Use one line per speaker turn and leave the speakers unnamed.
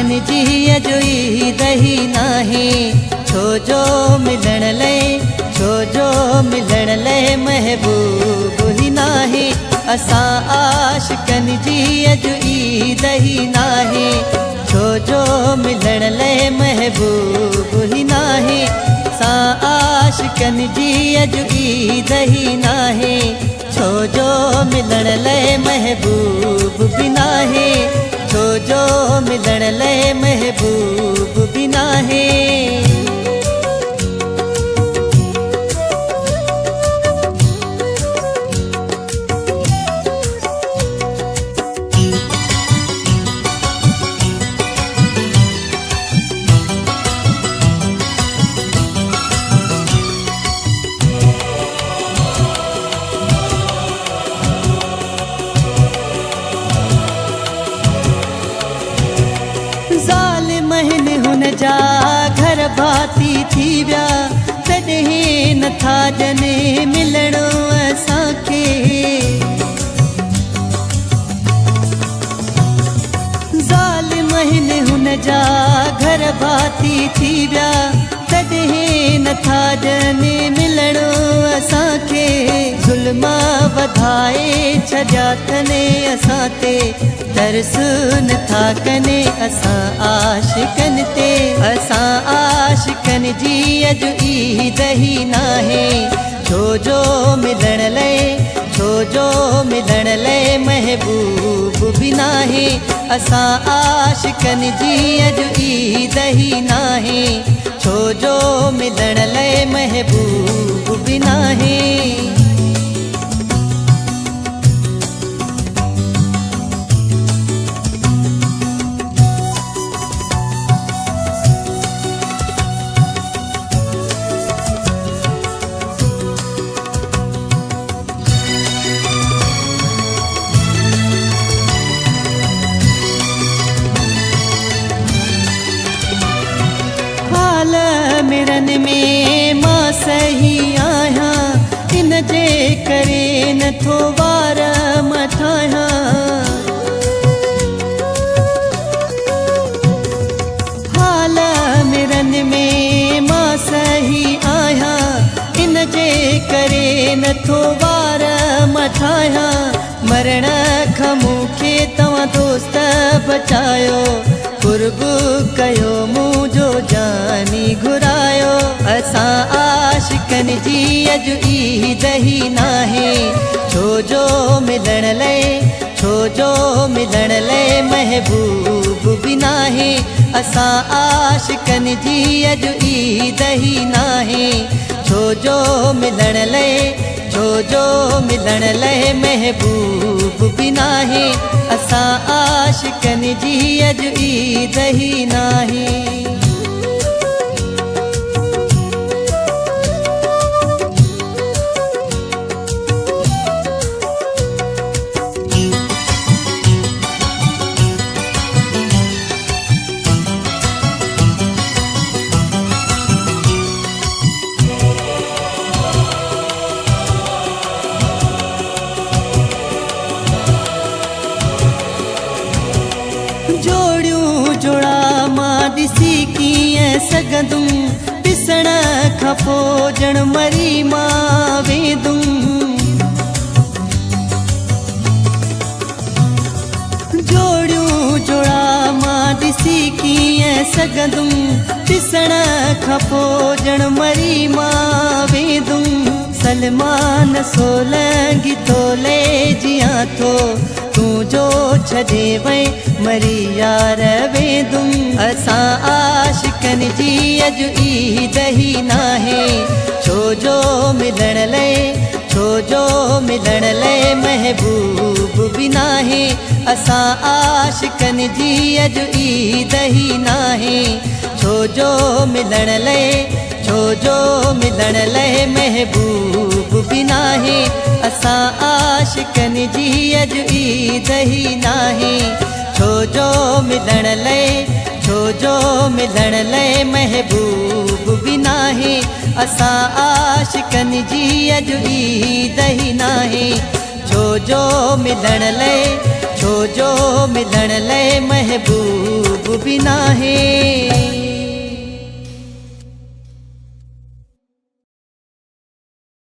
आशिकन जी अॼु ईद ही नाहे, छो जो मिलण लाइ महबूब ही नाहे। असां आशिकन जी अॼु ईद ही नाहे, छो जो मिलण लाइ महबूब ही नाहे। असां आशिकन जी अॼु ईद ही नाहे, छो जो मिलण लाइ महबूब भी नाहे, छो जो मिलण लाइ महबूब भी नाहे। हुन जा घर भाती थी विया, तॾहिं नथा ॼने मिलणो असांखे। ज़ालिम आहिनि हुन जा घर भाती थी विया, तॾहिं नथा ॼने मिलणो असांखे। ज़ुल्म वधाए छॾिया अथनि असां ते, तरस नथा कनि असां आशिकन ते। असां आशिकन जी अॼु ईद ही नाहे, छो जो मिलण लाइ महबूब भी नाहे। असां आशिकन जी अॼु ईद ही नाहे, छो जो मिलण लाइ महबूब भी नाहे। मिरन में मां सही आहियां, इन जे करे नथो वार मठायां। हाल मिरन में मां सही आहियां, इन जे करे नथो वार मठायां। मरण खां मूंखे तव्हां दोस्त बचायो, कुर्ब कयो मुंहिंजो जानी घुरायो। असां आशिकन जी अॼु ईद ही नाहे, छो जो मिलण लाइ महबूब भी नाहे। असां आशिकन जी अॼु ईद ही नाहे, छो जो मिलण लाइ महबूब भी नाहे। असां आशिकन जी अॼु ईद ही नाहे। जोड़ा मां ॾिसी कीअं सघंदुमि, ॾिसण खां पोइ ॼण मरी मां वेंदुमि। जोड़ा मां ॾिसी कीअं सघंदुमि, ॾिसण खां पोइ ॼण मरी मां वेंदुमि। सलमान सोलंगी तोले जियां थो, तूं जो छॾे वई मरी यार वेंदुमि। असां आशिकन जी अॼु ईद ही नाहे, छो जो मिलण लाइ महबूब भी नाहे। असां आशिकन जी अॼु ईद ही नाहे, छो जो मिलण लाइ महबूब भी नाहे। असां आशिकन जी अॼु ईद ही नाहे, छो जो मिलण लाइ महबूब भी नाहे। असां आशिकन जी अॼु ईद ही नाहे, छो जो मिलण लाइ महबूब भी बि नाहे।